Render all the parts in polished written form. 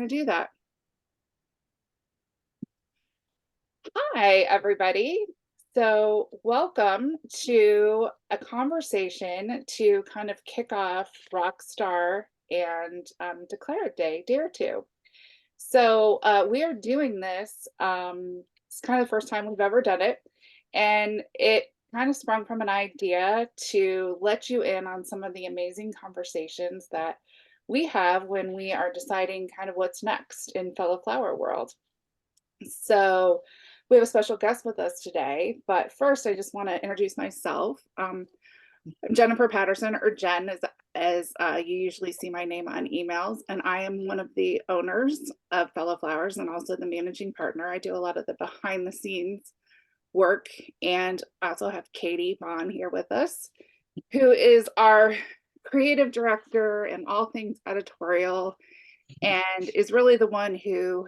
going to do that. Hi, everybody. So, welcome to a conversation to kind of kick off Rockstar and Declare It Day, Dare to. So, we are doing this. It's kind of the first time we've ever done it. And it kind of sprung from an idea to let you in on some of the amazing conversations that we have when we are deciding kind of what's next in Fellow Flower World. So we have a special guest with us today, but first I just want to introduce myself. I'm Jennifer Patterson, or Jen, as you usually see my name on emails, and I am one of the owners of Fellow Flowers and also the managing partner. I do a lot of the behind the scenes work, and I also have Katie Vaughn here with us, who is our creative director and all things editorial, and is really the one who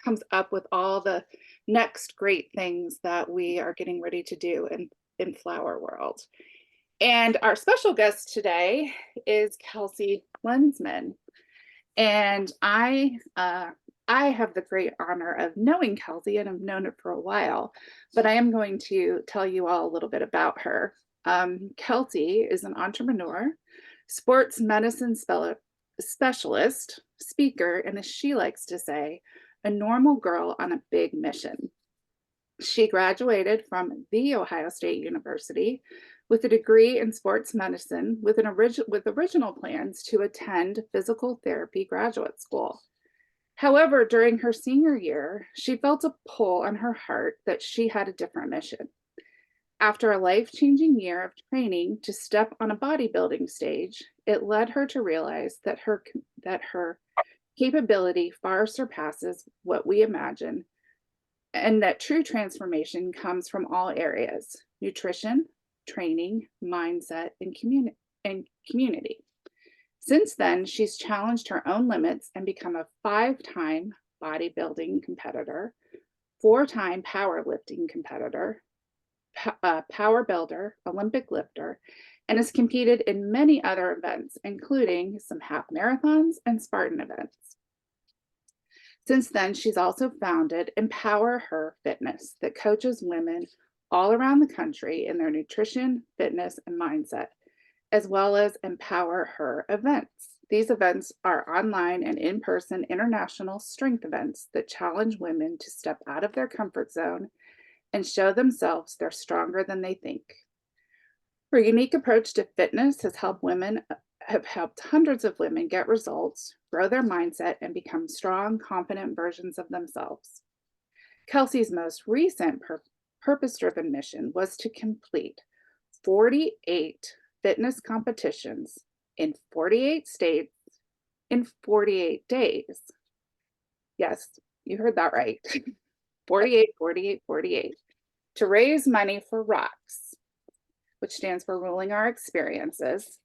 comes up with all the next great things that we are getting ready to do in Flower World. And our special guest today is Kelsey Lensman. And I have the great honor of knowing Kelsey, and I've known her for a while, but I am going to tell you all a little bit about her. Kelsey is an entrepreneur, sports medicine specialist, speaker, and as she likes to say, a normal girl on a big mission. She graduated from The Ohio State University with a degree in sports medicine with original plans to attend physical therapy graduate school. However, during her senior year, she felt a pull on her heart that she had a different mission. After a life-changing year of training to step on a bodybuilding stage, it led her to realize that her capability far surpasses what we imagine, and that true transformation comes from all areas: nutrition, training, mindset, and community. Since then, she's challenged her own limits and become a 5-time bodybuilding competitor, 4-time powerlifting competitor, power builder, Olympic lifter, and has competed in many other events, including some half marathons and Spartan events. Since then, she's also founded EmpowerHER Fitness, that coaches women all around the country in their nutrition, fitness, and mindset, as well as EmpowerHER events. These events are online and in-person international strength events that challenge women to step out of their comfort zone and show themselves they're stronger than they think. Her unique approach to fitness have helped hundreds of women get results, grow their mindset, and become strong, confident versions of themselves. Kelsey's most recent purpose-driven mission was to complete 48 fitness competitions in 48 states in 48 days. Yes, you heard that right. 48, 48, 48. To raise money for Rocks, which stands for Ruling Our Experiences,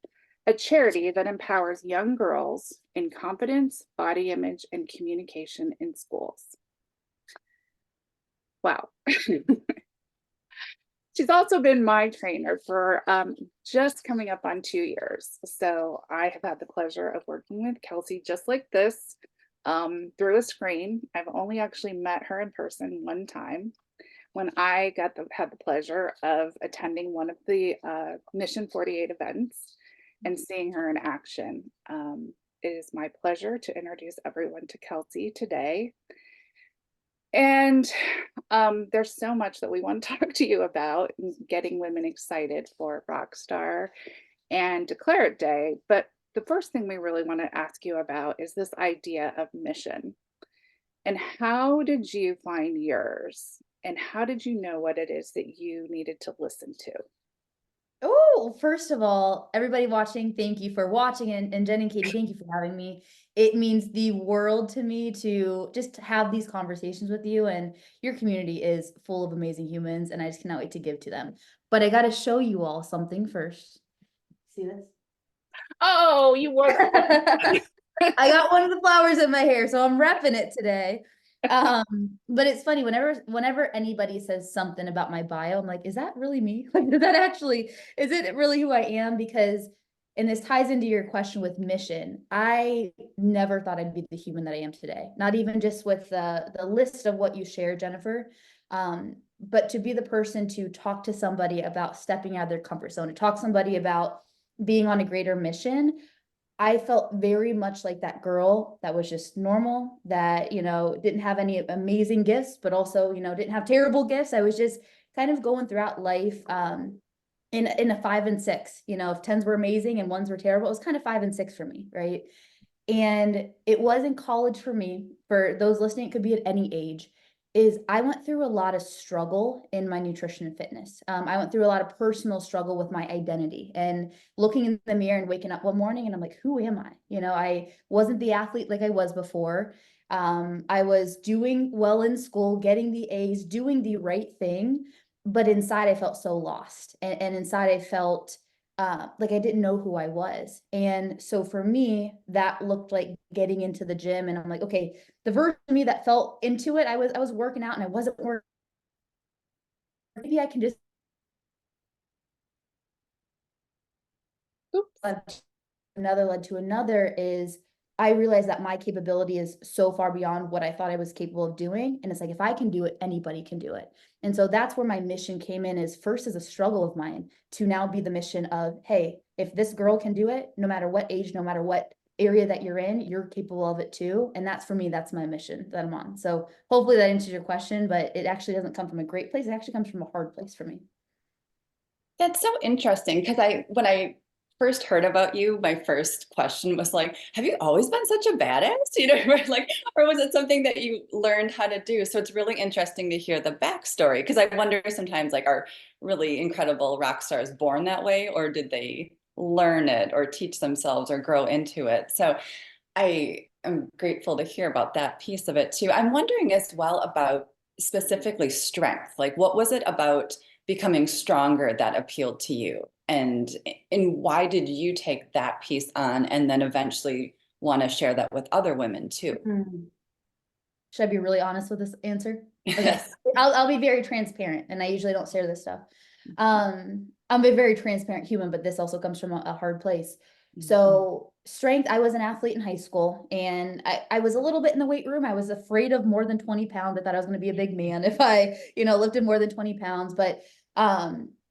a charity that empowers young girls in confidence, body image, and communication in schools. Wow. She's also been my trainer for just coming up on 2 years. So I have had the pleasure of working with Kelsey just like this through a screen. I've only actually met her in person one time when I had the pleasure of attending one of the Mission 48 events and seeing her in action. It is my pleasure to introduce everyone to Kelsey today. And there's so much that we want to talk to you about, getting women excited for Rockstar and Declare It Day. But the first thing we really want to ask you about is this idea of mission. And how did you find yours? And how did you know what it is that you needed to listen to? Oh, first of all, everybody watching, thank you for watching. And Jen and Katie, thank you for having me. It means the world to me to just have these conversations with you. And your community is full of amazing humans, and I just cannot wait to give to them. But I got to show you all something first. See this? Oh, you work. I got one of the flowers in my hair, so I'm repping it today. But it's funny, whenever anybody says something about my bio, I'm like, is that really me? Like, is it really who I am? Because and this ties into your question with mission. I never thought I'd be the human that I am today. Not even just with the list of what you share, Jennifer, but to be the person to talk to somebody about stepping out of their comfort zone, to talk to somebody about being on a greater mission. I felt very much like that girl that was just normal, that, didn't have any amazing gifts, but also, didn't have terrible gifts. I was just kind of going throughout life, in a 5 and 6, if tens were amazing and ones were terrible, it was kind of 5 and 6 for me. Right. And it was in college for me. For those listening, it could be at any age. Is I went through a lot of struggle in my nutrition and fitness. I went through a lot of personal struggle with my identity and looking in the mirror and waking up one morning and I'm like, who am I? I wasn't the athlete like I was before. I was doing well in school, getting the A's, doing the right thing, but inside I felt so lost, and inside I felt like I didn't know who I was. And so for me, that looked like getting into the gym. And I'm like, okay, the version of me that felt into it, I was working out and I wasn't working. Maybe I can just Oops. another led to another is I realized that my capability is so far beyond what I thought I was capable of doing. And it's like, if I can do it, anybody can do it. And so that's where my mission came in, is first as a struggle of mine to now be the mission of, hey, if this girl can do it, no matter what age, no matter what area that you're in, you're capable of it too. And that's, for me, that's my mission that I'm on. So hopefully that answers your question, but it actually doesn't come from a great place. It actually comes from a hard place for me. That's so interesting because when I first heard about you, my first question was like, have you always been such a badass? Like, or was it something that you learned how to do? So it's really interesting to hear the backstory, because I wonder sometimes, like, are really incredible rock stars born that way, or did they learn it or teach themselves or grow into it? So I am grateful to hear about that piece of it too. I'm wondering as well about specifically strength. Like, what was it about becoming stronger that appealed to you? And why did you take that piece on and then eventually want to share that with other women too? Mm. Should I be really honest with this answer? Okay. Yes. I'll be very transparent, and I usually don't share this stuff. I'm a very transparent human, but this also comes from a hard place. So strength, I was an athlete in high school, and I was a little bit in the weight room. I was afraid of more than 20 pounds. I thought I was going to be a big man if I, lifted more than 20 pounds. But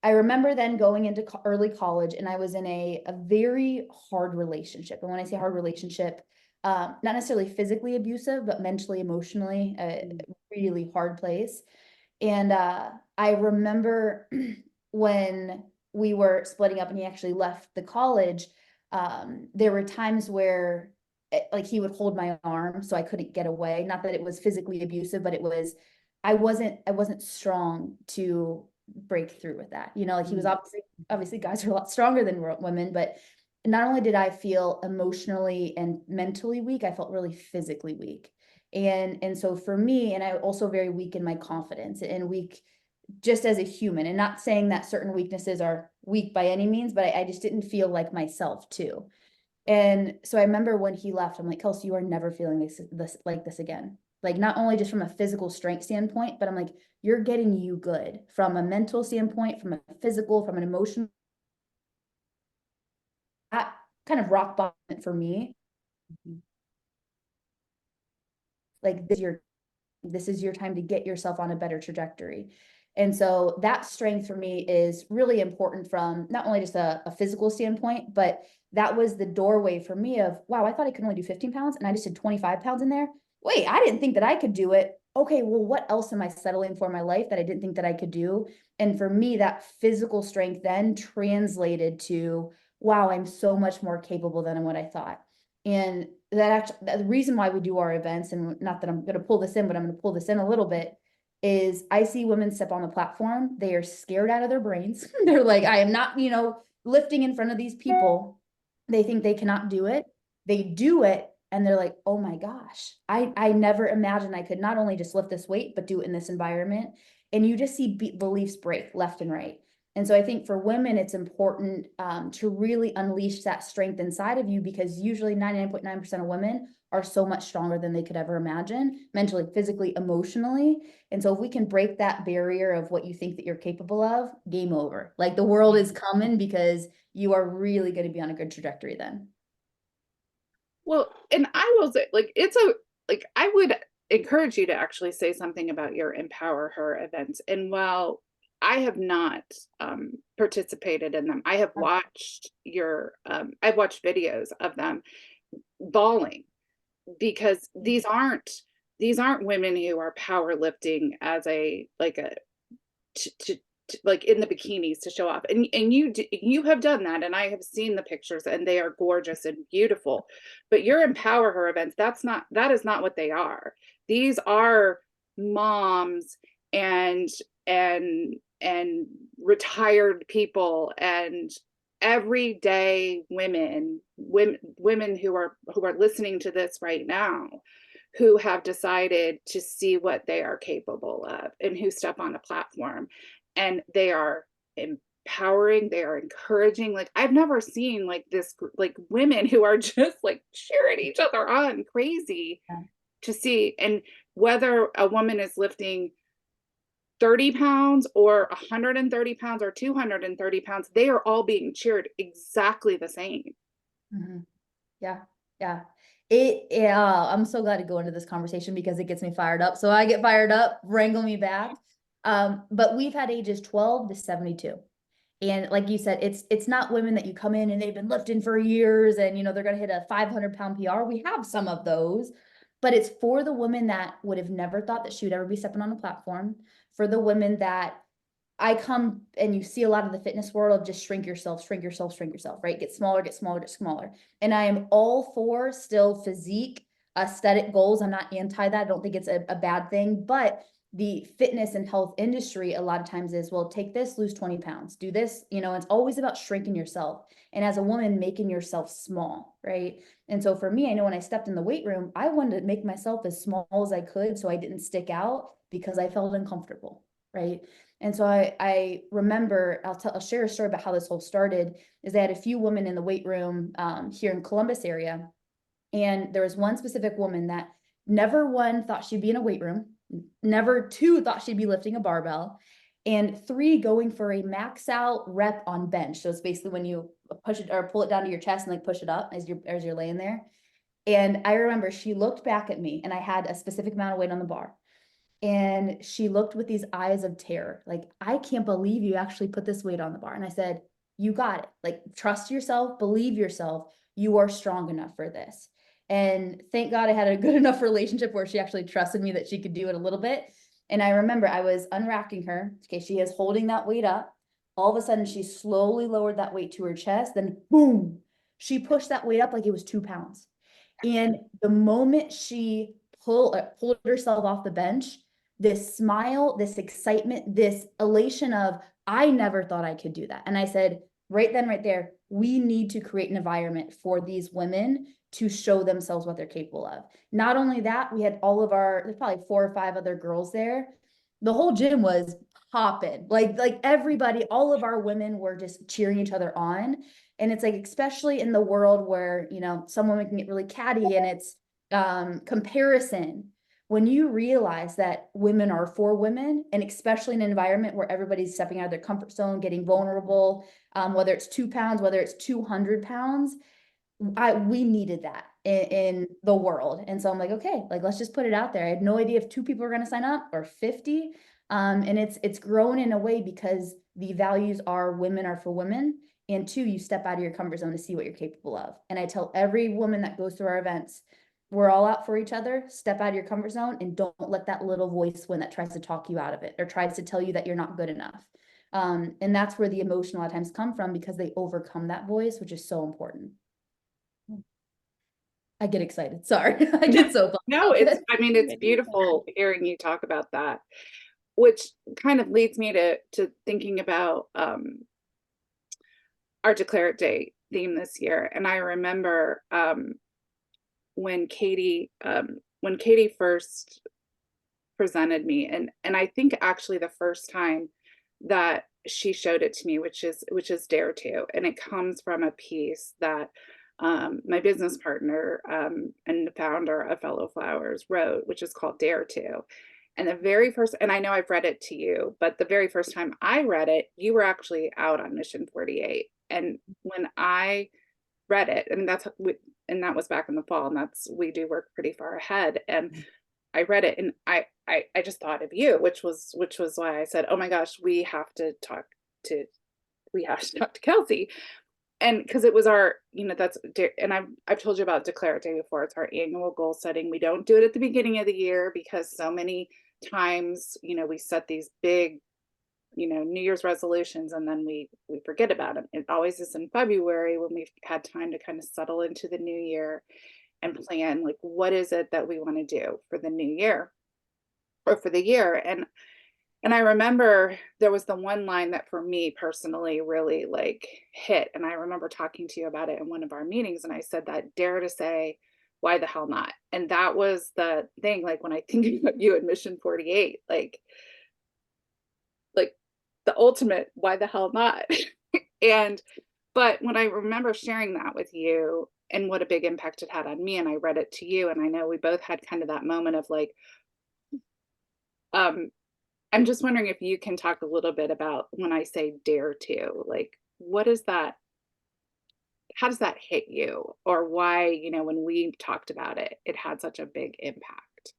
I remember then going into early college, and I was in a very hard relationship. And when I say hard relationship, not necessarily physically abusive, but mentally, emotionally, a really hard place. And I remember when we were splitting up and he actually left the college, there were times where like he would hold my arm so I couldn't get away. Not that it was physically abusive, but it was, I wasn't strong to break through with that. Like he was obviously guys are a lot stronger than women, but not only did I feel emotionally and mentally weak, I felt really physically weak. And so for me, and I also very weak in my confidence and weak just as a human, and not saying that certain weaknesses are weak by any means, but I just didn't feel like myself too. And so I remember when he left, I'm like, Kelsey, you are never feeling this like this again. Like, not only just from a physical strength standpoint, but I'm like, you're getting you good from a mental standpoint, from a physical, from an emotional. That kind of rock bottom for me. Like, this is your time to get yourself on a better trajectory. And so that strength for me is really important, from not only just a physical standpoint, but that was the doorway for me of, wow, I thought I could only do 15 pounds and I just did 25 pounds in there. Wait, I didn't think that I could do it. Okay, well, what else am I settling for in my life that I didn't think that I could do? And for me, that physical strength then translated to, wow, I'm so much more capable than what I thought. And the reason why we do our events, and not that I'm going to pull this in, but I'm going to pull this in a little bit, is I see women step on the platform. They are scared out of their brains. They're like, I am not, lifting in front of these people. They think they cannot do it. They do it. And they're like, oh my gosh, I never imagined I could not only just lift this weight, but do it in this environment. And you just see beliefs break left and right. And so I think for women, it's important to really unleash that strength inside of you, because usually 99.9% of women are so much stronger than they could ever imagine, mentally, physically, emotionally. And so if we can break that barrier of what you think that you're capable of, game over. Like the world is coming, because you are really going to be on a good trajectory then. Well, and I will say, like, I would encourage you to actually say something about your Empower Her events. And while I have not participated in them, I have watched I've watched videos of them bawling, because these aren't women who are powerlifting as a like a like in the bikinis to show off, and you have done that, and I have seen the pictures, and they are gorgeous and beautiful. But your Empower Her events, that is not what they are. These are moms and and retired people and everyday women who are listening to this right now, who have decided to see what they are capable of, and who step on a platform, and they are empowering, they are encouraging. Like, I've never seen like this, like women who are just like cheering each other on crazy Yeah. to see. And whether a woman is lifting 30 pounds or 130 pounds or 230 pounds, they are all being cheered exactly the same. Mm-hmm. Yeah. Yeah. I'm so glad to go into this conversation because it gets me fired up. So I get fired up, wrangle me back. But we've had ages 12 to 72. And like you said, it's not women that you come in and they've been lifting for years and they're gonna hit a 500-pound PR. We have some of those, but it's for the women that would have never thought that she would ever be stepping on a platform, for the women that I come and you see a lot of the fitness world of just shrink yourself, shrink yourself, shrink yourself, right? Get smaller, get smaller, get smaller. And I am all for still physique, aesthetic goals. I'm not anti that. I don't think it's a bad thing, but the fitness and health industry a lot of times is, well, take this, lose 20 pounds, do this, it's always about shrinking yourself. And as a woman, making yourself small, right? And so for me, I know when I stepped in the weight room, I wanted to make myself as small as I could so I didn't stick out because I felt uncomfortable, right? And so I remember, I'll share a story about how this whole started. Is they had a few women in the weight room here in Columbus area. And there was one specific woman that never one thought she'd be in a weight room, never two thought she'd be lifting a barbell, and three going for a max out rep on bench. So it's basically when you push it or pull it down to your chest and like push it up as you're laying there. And I remember she looked back at me and I had a specific amount of weight on the bar. And she looked with these eyes of terror, like, I can't believe you actually put this weight on the bar. And I said, you got it. Like, trust yourself, believe yourself. You are strong enough for this. And thank God I had a good enough relationship where she actually trusted me that she could do it a little bit. And I remember I was unracking her. Okay, she is holding that weight up. All of a sudden, she slowly lowered that weight to her chest. Then, boom, she pushed that weight up like it was 2 pounds. And the moment she pulled herself off the bench, this smile, this excitement, this elation of, I never thought I could do that. And I said, right then, right there, we need to create an environment for these women to show themselves what they're capable of. Not only that, we had there's probably 4 or 5 other girls there. The whole gym was popping. Like everybody, all of our women were just cheering each other on. And it's like, especially in the world where, some women can get really catty and it's comparison. When you realize that women are for women, and especially in an environment where everybody's stepping out of their comfort zone, getting vulnerable, whether it's 2 pounds, whether it's 200 pounds, we needed that in the world. And so I'm like, okay, like, let's just put it out there. I had no idea if 2 people are going to sign up or 50. And it's grown in a way because the values are women are for women. And 2, you step out of your comfort zone to see what you're capable of. And I tell every woman that goes through our events, we're all out for each other. Step out of your comfort zone and don't let that little voice win that tries to talk you out of it or tries to tell you that you're not good enough. And that's where the emotion a lot of times come from, because they overcome that voice, which is so important. I get excited. Sorry. I get so pumped. No, it's beautiful hearing you talk about that, which kind of leads me to thinking about our Declare It Day theme this year. And I remember when Katie first presented me, and I think actually the first time that she showed it to me, which is Dare To, and it comes from a piece that my business partner and the founder of Fellow Flowers wrote, which is called Dare To. And the very first, and I know I've read it to you, but the very first time I read it, you were actually out on Mission 48. And when I read it, and and that was back in the fall, and we do work pretty far ahead. And I read it, and I just thought of you, which was why I said, oh my gosh, to we have to talk to Kelsey. And because it was our, and I've told you about Declare It Day before. It's our annual goal setting. We don't do it at the beginning of the year because so many times, we set these big, New Year's resolutions, and then we forget about them. It always is in February when we've had time to kind of settle into the new year and plan, like, what is it that we want to do for the new year or for the year. And I remember there was the one line that for me personally really like hit. And I remember talking to you about it in one of our meetings. And I said that, dare to say, why the hell not? And that was the thing, like when I think about you at Mission 48, like the ultimate, why the hell not? And, but when I remember sharing that with you and what a big impact it had on me, and I read it to you, and I know we both had kind of that moment of like, um, I'm just wondering if you can talk a little bit about when I say dare to, like, what is that? How does that hit you? Or why, when we talked about it, it had such a big impact?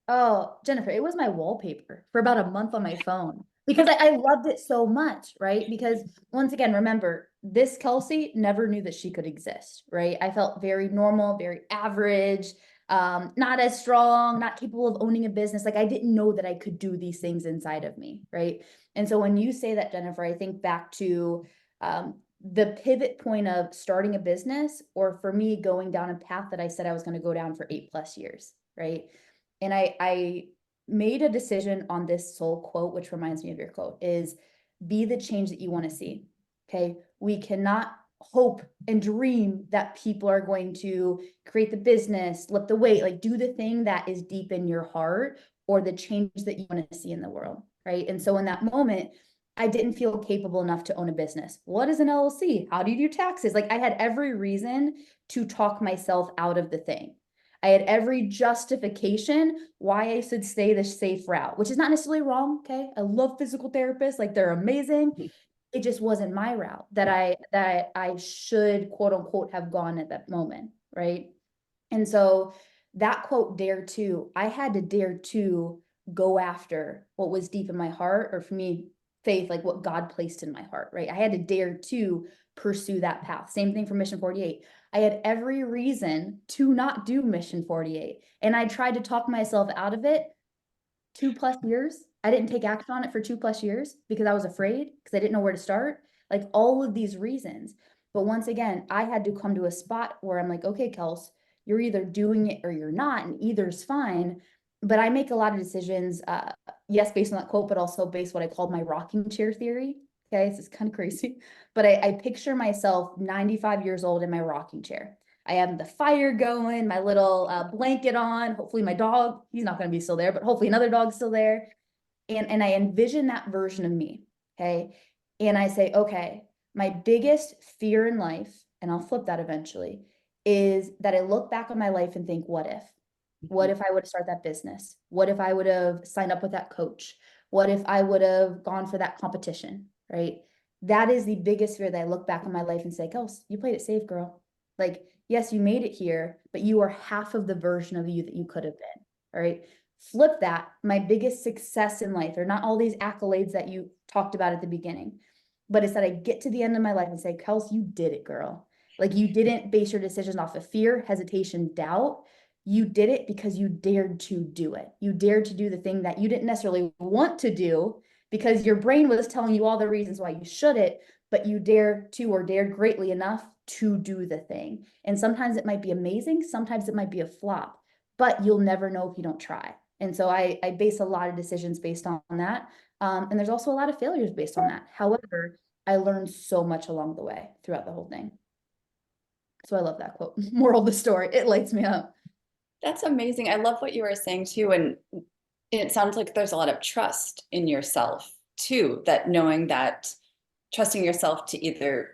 Oh, Jennifer, it was my wallpaper for about a month on my phone because I loved it so much, right? Because once again, remember, this Kelsey never knew that she could exist, right? I felt very normal, very average, not as strong, not capable of owning a business. Like I didn't know that I could do these things inside of me, right? And so when you say that, Jennifer, I think back to the pivot point of starting a business, or for me, going down a path that I said I was going to go down for 8+ years, right? And I made a decision on this soul quote, which reminds me of your quote, is be the change that you want to see. Okay. We cannot hope and dream that people are going to create the business, lift the weight, like do the thing that is deep in your heart or the change that you want to see in the world. Right. And so in that moment, I didn't feel capable enough to own a business. What is an LLC? How do you do taxes? Like I had every reason to talk myself out of the thing. I had every justification why I should stay the safe route, which is not necessarily wrong. Okay. I love physical therapists. Like they're amazing. It just wasn't my route that I should quote unquote have gone at that moment. Right. And so that quote, dare to, I had to dare to go after what was deep in my heart, or for me, faith, like what God placed in my heart, right? I had to dare to pursue that path. Same thing for Mission 48. I had every reason to not do Mission 48. And I tried to talk myself out of it 2+ years. I didn't take action on it for 2+ years because I was afraid, because I didn't know where to start. Like all of these reasons. But once again, I had to come to a spot where I'm like, okay, Kels, you're either doing it or you're not, and either's fine. But I make a lot of decisions, yes, based on that quote, but also based on what I called my rocking chair theory. Okay, this is kind of crazy, but I picture myself 95 years old in my rocking chair. I have the fire going, my little blanket on. Hopefully my dog, he's not going to be still there, but hopefully another dog's still there. And I envision that version of me. Okay. And I say, okay, my biggest fear in life, and I'll flip that eventually, is that I look back on my life and think, what if? What if I would have started that business? What if I would have signed up with that coach? What if I would have gone for that competition? Right. That is the biggest fear that I look back on my life and say, Kels, you played it safe, girl. Like, yes, you made it here, but you are half of the version of you that you could have been. All right. Flip that. My biggest success in life are not all these accolades that you talked about at the beginning, but it's that I get to the end of my life and say, Kels, you did it, girl. Like you didn't base your decisions off of fear, hesitation, doubt. You did it because you dared to do it. You dared to do the thing that you didn't necessarily want to do because your brain was telling you all the reasons why you shouldn't, but you dared to, or dared greatly enough to do the thing. And sometimes it might be amazing. Sometimes it might be a flop, but you'll never know if you don't try. And so I base a lot of decisions based on that. And there's also a lot of failures based on that. However, I learned so much along the way throughout the whole thing. So I love that quote. Moral of the story, it lights me up. That's amazing. I love what you were saying too. And it sounds like there's a lot of trust in yourself too, that knowing that trusting yourself to either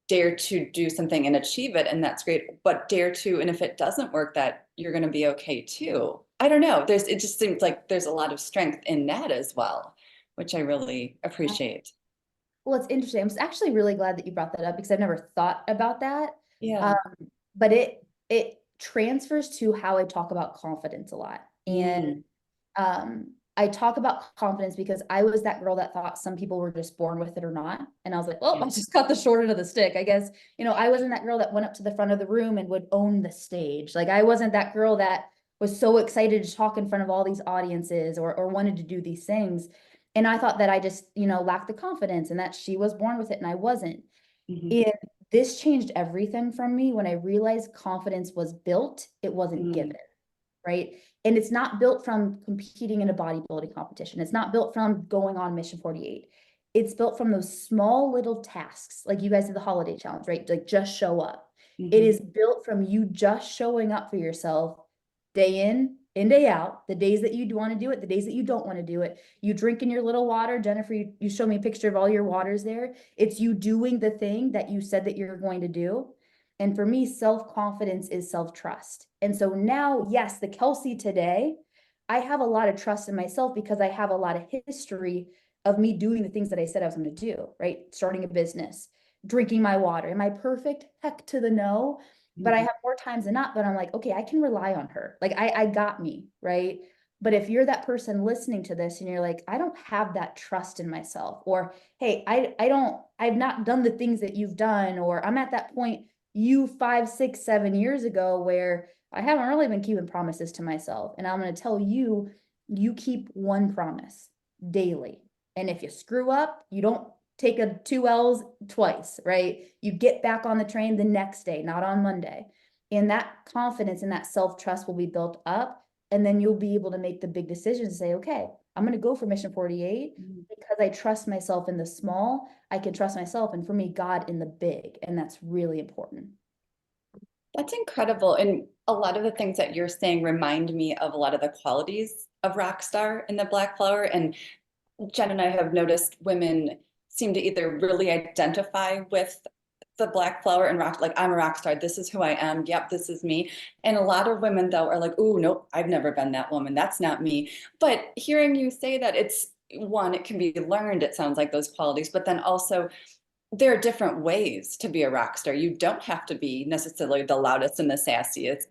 dare to do something and achieve it, and that's great, but dare to, and if it doesn't work, that you're going to be okay too. I don't know. It just seems like there's a lot of strength in that as well, which I really appreciate. Well, it's interesting. I'm actually really glad that you brought that up because I've never thought about that. Yeah. Um, but it transfers to how I talk about confidence a lot. And Mm. I talk about confidence because I was that girl that thought some people were just born with it or not. And I was like, well, I just got the short end of the stick. I guess, I wasn't that girl that went up to the front of the room and would own the stage. Like I wasn't that girl that was so excited to talk in front of all these audiences or wanted to do these things. And I thought that I just, lacked the confidence and that she was born with it and I wasn't. Mhm. And this changed everything from me when I realized confidence was built, it wasn't given, right? And it's not built from competing in a bodybuilding competition. It's not built from going on Mission 48. It's built from those small little tasks, like you guys did the holiday challenge, right? Like just show up. It Mhm. is built from you just showing up for yourself day in and day out, the days that you want to do it, the days that you don't want to do it. You drinking your little water. Jennifer, you show me a picture of all your waters there. It's you doing the thing that you said that you're going to do. And for me, self-confidence is self-trust. And so now, yes, the Kelsey today, I have a lot of trust in myself because I have a lot of history of me doing the things that I said I was going to do, right? Starting a business, drinking my water. Am I perfect? Heck to the no. But I Mhm. have more times than not, but I'm like, okay, I can rely on her. Like I got me, right? But if you're that person listening to this and you're like, I don't have that trust in myself, or hey, I've not done the things that you've done, or I'm at that point you 5, 6, 7 years ago where I haven't really been keeping promises to myself. And I'm going to tell you, you keep one promise daily. And if you screw up, you don't take a 2 L's twice, right? You get back on the train the next day, not on Monday. And that confidence and that self-trust will be built up. And then you'll be able to make the big decisions and say, okay, I'm going to go for Mission 48 Mhm. because I trust myself in the small. I can trust myself. And for me, God in the big. And that's really important. That's incredible. And a lot of the things that you're saying remind me of a lot of the qualities of Rockstar in the Black Flower. And Jen and I have noticed women seem to either really identify with the Black Flower and rock, like I'm a rock star. This is who I am. Yep, this is me. And a lot of women though are like, oh, nope, I've never been that woman. That's not me. But hearing you say that, it's one, it can be learned, it sounds like those qualities, but then also there are different ways to be a rock star. You don't have to be necessarily the loudest and the sassiest.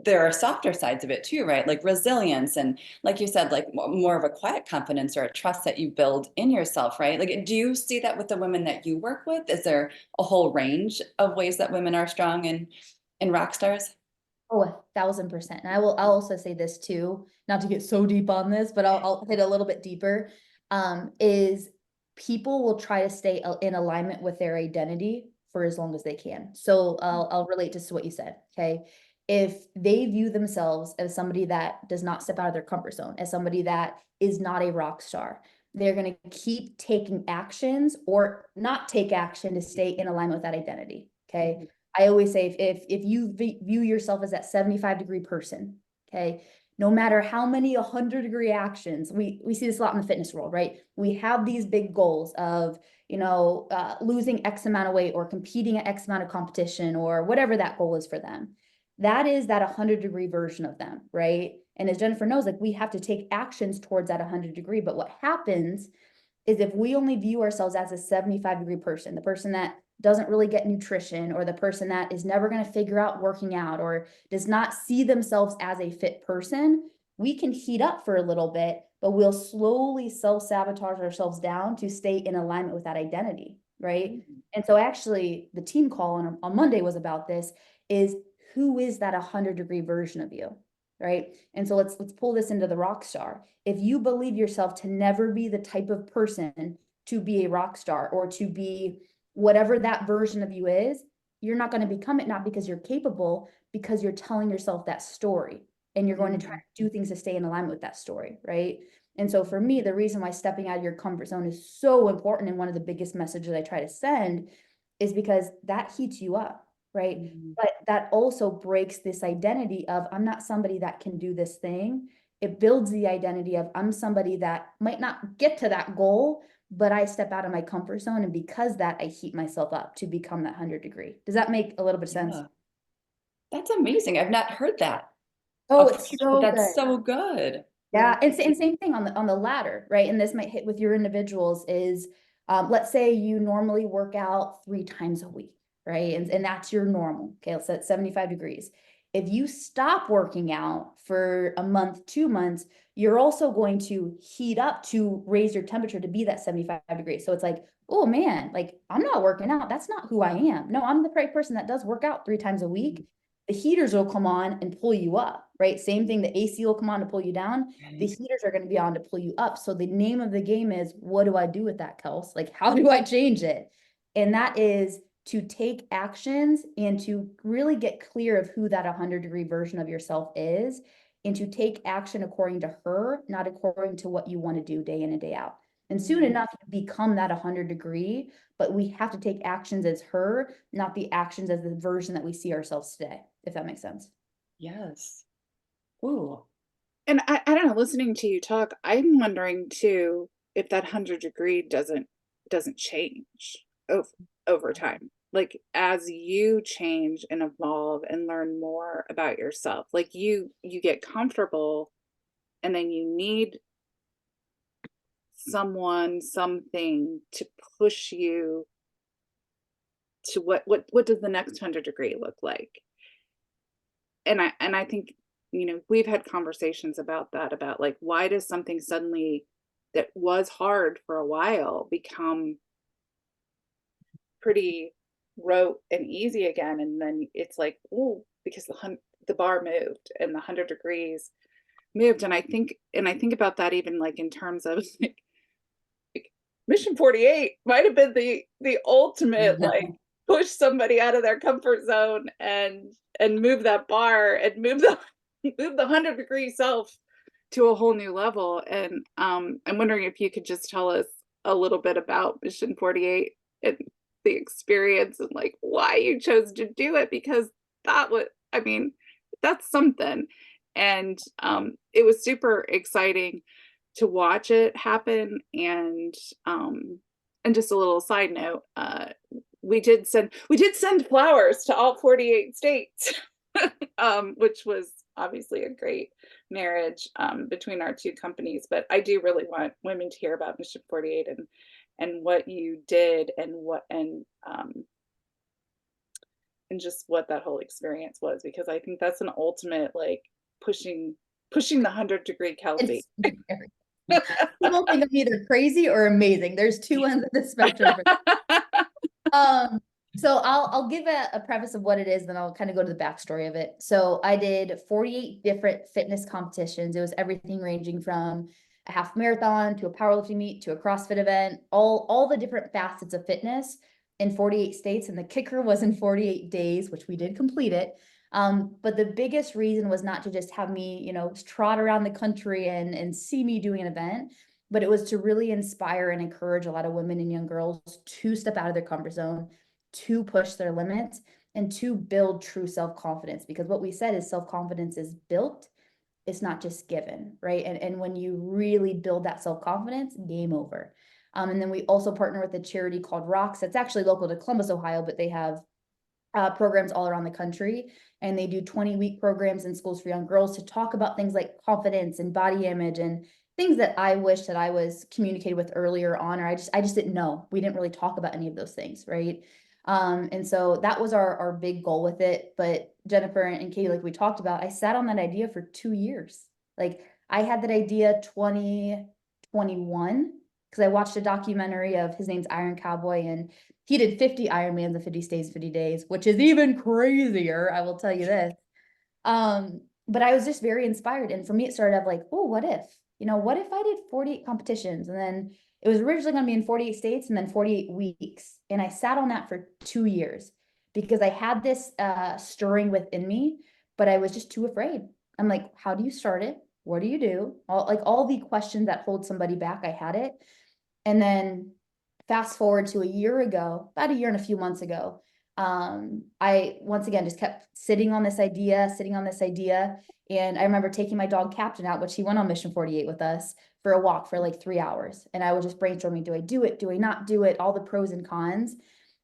There are softer sides of it too, right? Like resilience and, like you said, like more of a quiet confidence or a trust that you build in yourself, right? Like, do you see that with the women that you work with? Is there a whole range of ways that women are strong and rock stars? Oh, 1,000%. And I'll also say this too, not to get so deep on this, but I'll hit a little bit deeper. Is people will try to stay in alignment with their identity for as long as they can. So I'll relate this to what you said. Okay. If they view themselves as somebody that does not step out of their comfort zone, as somebody that is not a rock star, they're going to keep taking actions or not take action to stay in alignment with that identity. Okay. Mhm. I always say if you view yourself as that 75-degree person, okay, no matter how many 100-degree actions, we see this a lot in the fitness world, right? We have these big goals of, losing X amount of weight or competing at X amount of competition or whatever that goal is for them. That is that 100-degree version of them, right? And as Jennifer knows, like we have to take actions towards that 100-degree. But what happens is if we only view ourselves as a 75-degree person, the person that doesn't really get nutrition or the person that is never going to figure out working out or does not see themselves as a fit person, we can heat up for a little bit, but we'll slowly self-sabotage ourselves down to stay in alignment with that identity, right? And so actually the team call on Monday was about this, is who is that 100-degree version of you, right? And so let's pull this into the rock star. If you believe yourself to never be the type of person to be a rock star or to be whatever that version of you is, you're not going to become it, not because you're capable, because you're telling yourself that story and you're going to try to do things to stay in alignment with that story, right? And so for me, the reason why stepping out of your comfort zone is so important and one of the biggest messages I try to send is because that heats you up, right? Mhm. But that also breaks this identity of I'm not somebody that can do this thing. it builds the identity of I'm somebody that might not get to that goal, but I step out of my comfort zone. And because that, I heat myself up to become that 100-degree. Does that make a little bit of sense? Yeah. That's amazing. I've not heard that. Oh, it's But so that's good. so good. Yeah, and same thing on the ladder, right? And this might hit with your individuals is, let's say you normally work out 3 times a week, right? And that's your normal. Okay, let's set 75 degrees. If you stop working out for a month, 2 months, you're also going to heat up to raise your temperature to be that 75 degrees. So it's like, oh man, like I'm not working out. That's not who I am. No, I'm the right person that does work out 3 times a week. The heaters will come on and pull you up, right? Same thing, the AC will come on to pull you down. The Right. heaters are going to be on to pull you up. So the name of the game is, what do I do with that, Kels? Like, how do I change it? And that is to take actions and to really get clear of who that 100-degree version of yourself is, and to take action according to her, not according to what you want to do day in and day out. And soon enough, you become that 100-degree, but we have to take actions as her, not the actions as the version that we see ourselves today, if that makes sense. Yes. Ooh. And I don't know, listening to you talk, I'm wondering too if that 100-degree doesn't change over time. Like as you change and evolve and learn more about yourself, like you get comfortable and then you need someone, something to push you to what does the next 100-degree look like? And I think, we've had conversations about that, about like, why does something suddenly that was hard for a while become pretty rote and easy again? And then it's like, oh, because the bar moved and the 100 degrees moved. And I think about that even like in terms of like Mission 48 might have been the ultimate like push somebody out of their comfort zone and move that bar and move the move the 100-degree self to a whole new level. And I'm wondering if you could just tell us a little bit about Mission 48 and the experience and like why you chose to do it, because that was, I mean, that's something. And it was super exciting to watch it happen. And just a little side note, we did send flowers to all 48 states, which was obviously a great marriage between our two companies. But I do really want women to hear about Mission 48 and what you did and just what that whole experience was, because I think that's an ultimate like pushing the 100-degree Kelsey. It's scary. People think I'm either crazy or amazing. There's two ends of the spectrum. So I'll give a preface of what it is, then I'll kind of go to the backstory of it. So I did 48 different fitness competitions. It was everything ranging from a half marathon to a powerlifting meet to a CrossFit event, all the different facets of fitness in 48 states. And the kicker was in 48 days, which we did complete it. But the biggest reason was not to just have me, trot around the country and see me doing an event, but it was to really inspire and encourage a lot of women and young girls to step out of their comfort zone, to push their limits, and to build true self-confidence. Because what we said is self-confidence is built, it's not just given, right? And when you really build that self-confidence, game over. And then we also partner with a charity called Rocks. It's actually local to Columbus, Ohio, but they have programs all around the country, and they do 20-week programs in schools for young girls to talk about things like confidence and body image and things that I wish that I was communicated with earlier on, or I just didn't know. We didn't really talk about any of those things, right? And so that was our big goal with it. But Jennifer and Katie, like we talked about, I sat on that idea for 2 years. Like I had that idea 2021 because I watched a documentary of, his name's Iron Cowboy, and he did 50 Ironmans in 50 states, 50 days, which is even crazier, I will tell you this. But I was just very inspired. And for me, it started off like, oh, what if? What if I did 48 competitions? And then it was originally going to be in 48 states and then 48 weeks. And I sat on that for 2 years because I had this stirring within me, but I was just too afraid. I'm like, how do you start it? What do you do? All the questions that hold somebody back, I had it. And then fast forward to a year ago, about a year and a few months ago, I once again just kept sitting on this idea, and I remember taking my dog Captain out, which he went on Mission 48 with us for a walk for like 3 hours, and I was just brainstorming, do I do it, do I not do it, all the pros and cons.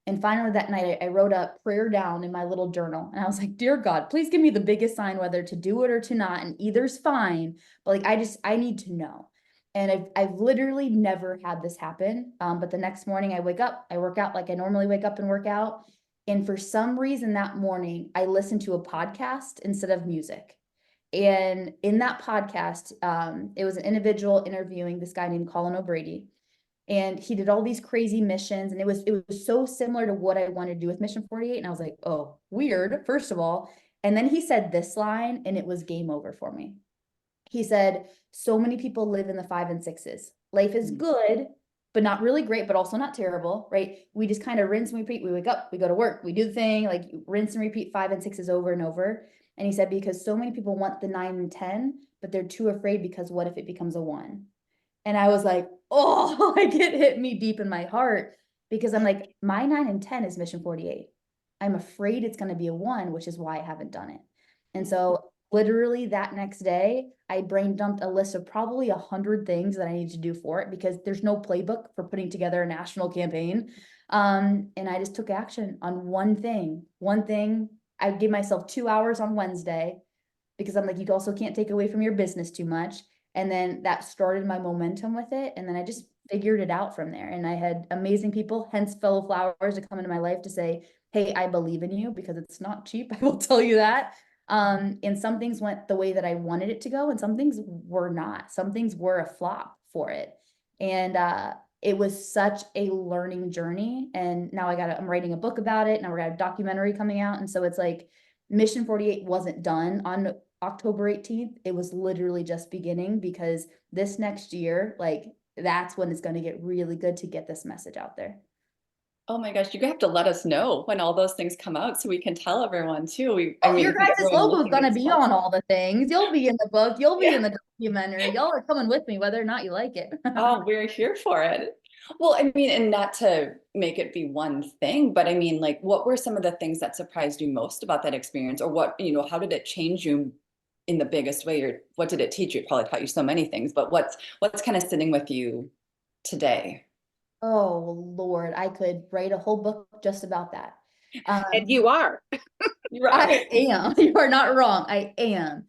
And finally that night I wrote a prayer down in my little journal, and I was like, dear God, please give me the biggest sign whether to do it or to not, and either's fine, but like I need to know. And I've literally never had this happen. But the next morning I wake up, I work out like I normally wake up and work out. And for some reason that morning, I listened to a podcast instead of music. And in that podcast, it was an individual interviewing this guy named Colin O'Brady. And he did all these crazy missions. And it was so similar to what I wanted to do with Mission 48. And I was like, oh, weird, first of all. And then he said this line, and it was game over for me. He said, so many people live in the 5 and 6s. Life is good, but not really great, but also not terrible, right? We just kind of rinse and repeat. We wake up, we go to work, we do the thing, like rinse and repeat 5 and 6s over and over. And he said, because so many people want the 9 and 10, but they're too afraid because what if it becomes a 1? And I was like, oh, like it hit me deep in my heart, because I'm like, my 9 and 10 is Mission 48. I'm afraid it's going to be a 1, which is why I haven't done it. And so literally that next day, I brain dumped a list of probably 100 things that I need to do for it, because there's no playbook for putting together a national campaign. And I just took action on one thing. I gave myself 2 hours on Wednesday, because I'm like, you also can't take away from your business too much. And then that started my momentum with it. And then I just figured it out from there. And I had amazing people, hence fellow flowers, to come into my life to say, hey, I believe in you, because it's not cheap. I will tell you that. And some things went the way that I wanted it to go, and some things were not. Some things were a flop for it. And it was such a learning journey. And now I'm writing a book about it. Now we got a documentary coming out. And so it's like Mission 48 wasn't done on October 18th. It was literally just beginning, because this next year, like that's when it's going to get really good to get this message out there. Oh my gosh, you have to let us know when all those things come out so we can tell everyone too. Oh, I mean, your I think guys' everyone logo is listening gonna is be on watching. all the things. You'll be in the book, you'll be Yeah. in the documentary. Y'all are coming with me, whether or not you like it. Oh, we're here for it. Well, I mean, and not to make it be one thing, but I mean, like, what were some of the things that surprised you most about that experience? Or what, how did it change you in the biggest way? Or what did it teach you? It probably taught you so many things, but what's kind of sitting with you today? Oh Lord, I could write a whole book just about that. And you are. You're right. I am. You are not wrong. I am.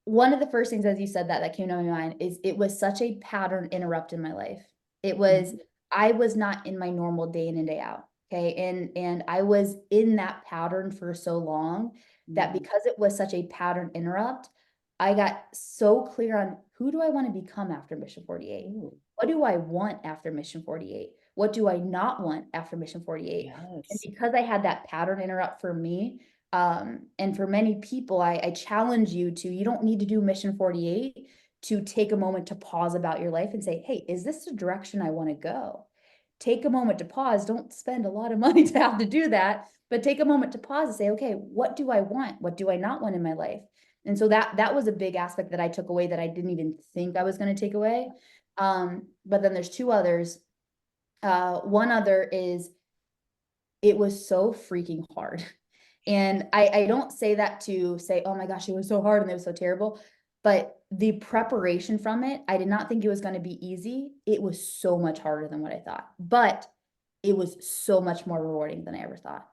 One of the first things, as you said, that came to my mind is it was such a pattern interrupt in my life. It was, I was not in my normal day in and day out. Okay. And I was in that pattern for so long that because it was such a pattern interrupt, I got so clear on who do I want to become after Mission 48? Ooh, What do I want after Mission 48? What do I not want after Mission 48? And yes. because I had that pattern interrupt for me, and for many people, I challenge you to, you don't need to do Mission 48 to take a moment to pause about your life and say, hey, is this the direction I want to go? Take a moment to pause. Don't spend a lot of money to have to do that, but take a moment to pause and say, okay, what do I want? What do I not want in my life? And so that was a big aspect that I took away that I didn't even think I was going to take away. But then there's two others. One other is it was so freaking hard. And I don't say that to say, oh my gosh, it was so hard and it was so terrible. But the preparation from it, I did not think it was going to be easy. It was so much harder than what I thought, but it was so much more rewarding than I ever thought.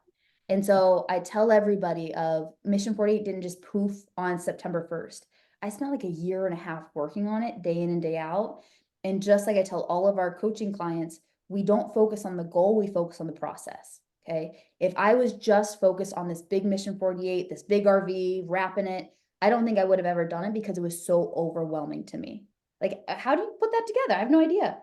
And so I tell everybody of Mission 48 didn't just poof on September 1st. I spent like a year and a half working on it day in and day out. And just like I tell all of our coaching clients, we don't focus on the goal, we focus on the process. Okay. If I was just focused on this big Mission 48, this big RV, wrapping it, I don't think I would have ever done it because it was so overwhelming to me. Like, how do you put that together? I have no idea.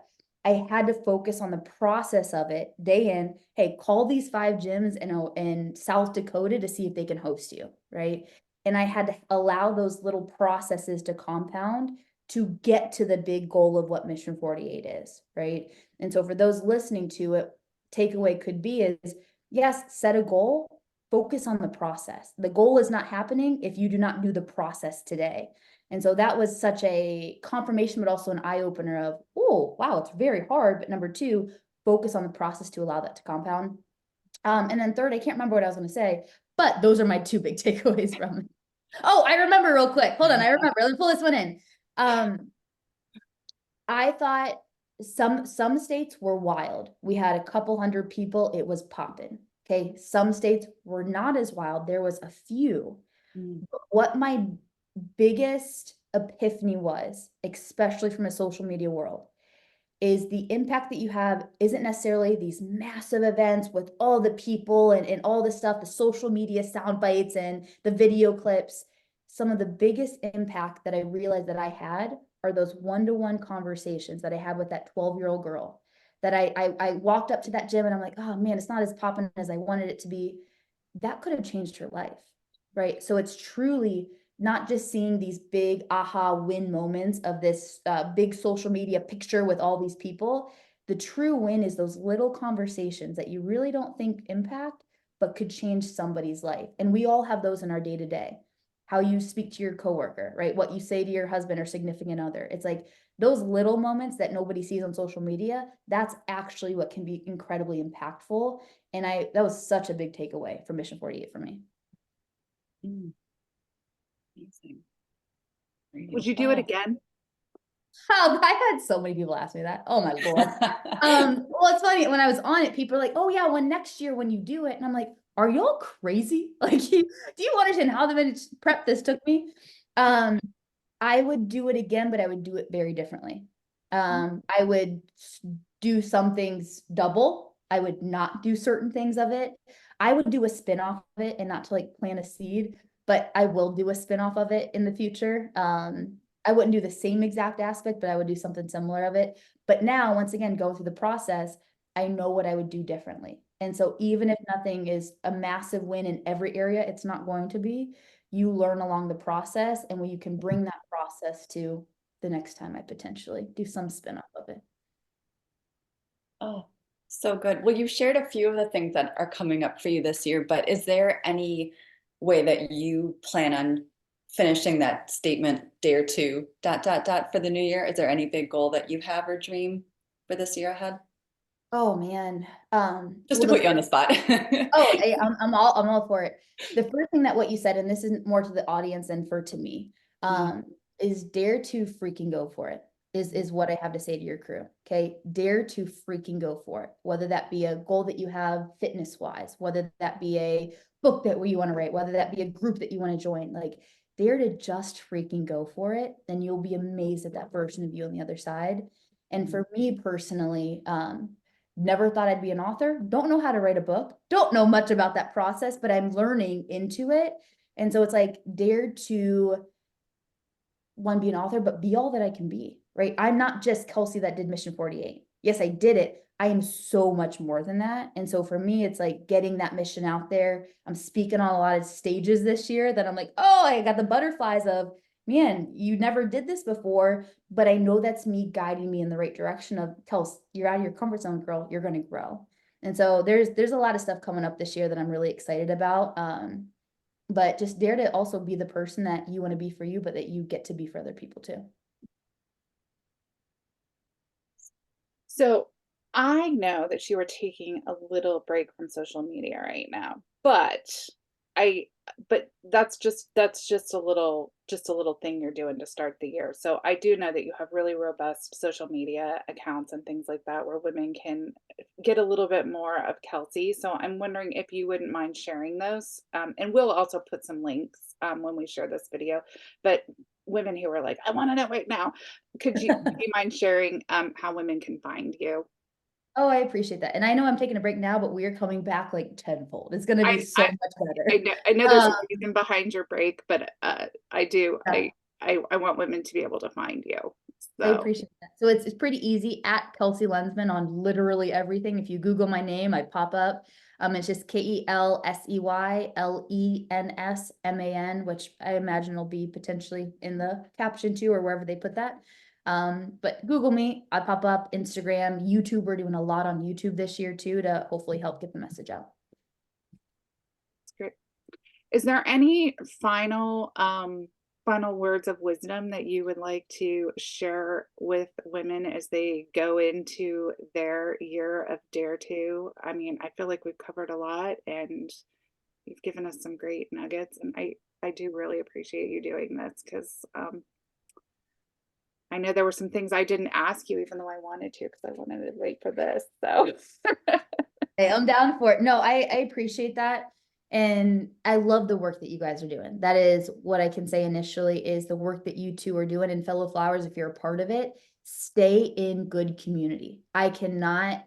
I had to focus on the process of it day in. Hey, call these 5 gyms in South Dakota to see if they can host you, right? And I had to allow those little processes to compound to get to the big goal of what Mission 48 is, right? And so for those listening to it, takeaway could be is, yes, set a goal, focus on the process. The goal is not happening if you do not do the process today. And so that was such a confirmation, but also an eye opener of, oh, wow, it's very hard. But number 2, focus on the process to allow that to compound. And then third, I can't remember what I was going to say, but those are my two big takeaways from it. Oh, I remember real quick. Hold on. I remember. Let me pull this one in. I thought some states were wild. We had a couple hundred people. It was popping. Okay. Some states were not as wild. There was a few. But what my biggest epiphany was, especially from a social media world, is the impact that you have isn't necessarily these massive events with all the people and all the stuff, the social media sound bites and the video clips. Some of the biggest impact that I realized that I had are those one-to-one conversations that I had with that 12-year-old girl. That I walked up to that gym and I'm like, oh man, it's not as popping as I wanted it to be. That could have changed her life, right? So it's truly not just seeing these big aha win moments of this big social media picture with all these people. The true win is those little conversations that you really don't think impact, but could change somebody's life. And we all have those in our day to day. How you speak to your coworker, right? What you say to your husband or significant other. It's like those little moments that nobody sees on social media. That's actually what can be incredibly impactful. And that was such a big takeaway from Mission 48 for me. Amazing. Would you do it again? Oh, I had so many people ask me that. Oh my Lord. Well, it's funny. When I was on it, people are like, oh yeah, when next year when you do it. And I'm like, are y'all crazy? Like, do you understand how the minute prep this took me? I would do it again, but I would do it very differently. I would do some things double. I would not do certain things of it. I would do a spin-off of it, and not to like plant a seed, but I will do a spin-off of it in the future. I wouldn't do the same exact aspect, but I would do something similar of it. But now, once again, going through the process, I know what I would do differently. And so even if nothing is a massive win in every area, it's not going to be. You learn along the process, and when you can bring that process to the next time I potentially do some spin-off of it. Oh, so good. Well, you shared a few of the things that are coming up for you this year, but is there any way that you plan on finishing that statement, dare to ... for the new year? Is there any big goal that you have or dream for this year ahead? Oh man. Just to Well, put you on the spot. oh, I'm all for it. The first thing that what you said, and this isn't more to the audience than to me, is dare to freaking go for it. Is what I have to say to your crew. Okay, dare to freaking go for it. Whether that be a goal that you have fitness wise, whether that be a book that you want to write, whether that be a group that you want to join, like dare to just freaking go for it. Then you'll be amazed at that version of you on the other side. And for me personally, never thought I'd be an author. Don't know how to write a book. Don't know much about that process, but I'm learning into it. And so it's like dare to one, be an author, but be all that I can be, right? I'm not just Kelsey that did Mission 48. Yes, I did it. I am so much more than that. And so for me, it's like getting that mission out there. I'm speaking on a lot of stages this year that I'm like, oh, I got the butterflies of, man, you never did this before, but I know that's me guiding me in the right direction of, Kels, you're out of your comfort zone, girl. You're going to grow. And so there's a lot of stuff coming up this year that I'm really excited about. But just dare to also be the person that you want to be for you, but that you get to be for other people too. So I know that you are taking a little break from social media right now, but that's just a little thing you're doing to start the year. So I do know that you have really robust social media accounts and things like that where women can get a little bit more of Kelsey. So I'm wondering if you wouldn't mind sharing those. And we'll also put some links when we share this video. But women who are like, I want to know right now, do you mind sharing how women can find you? Oh, I appreciate that. And I know I'm taking a break now, but we're coming back like tenfold. It's going to be so much better. I know there's a reason behind your break, but I do. Yeah. I want women to be able to find you. I So appreciate that. So it's pretty easy at Kelsey Lensman on literally everything. If you Google my name, I pop up. It's just KELSEYLENSMAN, which I imagine will be potentially in the caption too, or wherever they put that. But Google me, I pop up. Instagram, YouTube. We're doing a lot on YouTube this year too to hopefully help get the message out. that's great. Is there any final final words of wisdom that you would like to share with women as they go into their year of Dare to? I mean, I feel like we've covered a lot and you've given us some great nuggets, and I do really appreciate you doing this because I know there were some things I didn't ask you, even though I wanted to, because I wanted to wait for this. So Hey, I'm down for it. No, I appreciate that. And I love the work that you guys are doing. That is what I can say initially is the work that you two are doing. And Fellow Flowers, if you're a part of it, stay in good community. I cannot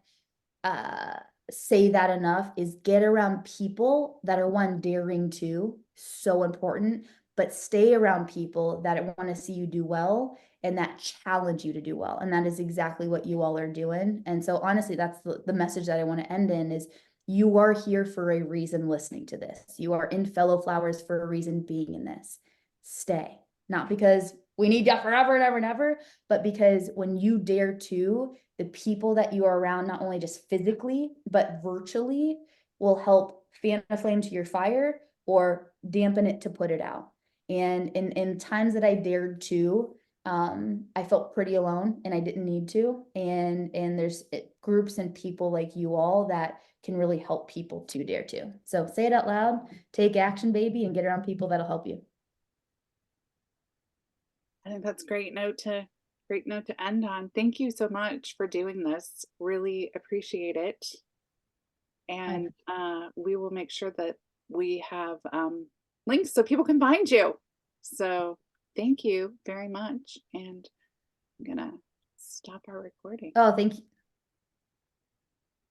say that enough, is get around people that are one daring to, so important, but stay around people that want to see you do well and that challenge you to do well. And that is exactly what you all are doing. And so honestly, that's the message that I want to end in is you are here for a reason listening to this. You are in Fellow Flowers for a reason being in this. Stay. Not because we need you forever and ever and ever, but because when you dare to, the people that you are around, not only just physically, but virtually, will help fan a flame to your fire or dampen it to put it out. And in times that I dared to, I felt pretty alone and I didn't need to. And there's groups and people like you all that can really help people to dare to. So say it out loud, take action, baby, and get around people that'll help you. I think that's a great note to end on. Thank you so much for doing this. Really appreciate it. And we will make sure that we have links so people can find you. So thank you very much. And I'm gonna stop our recording. Oh, thank you.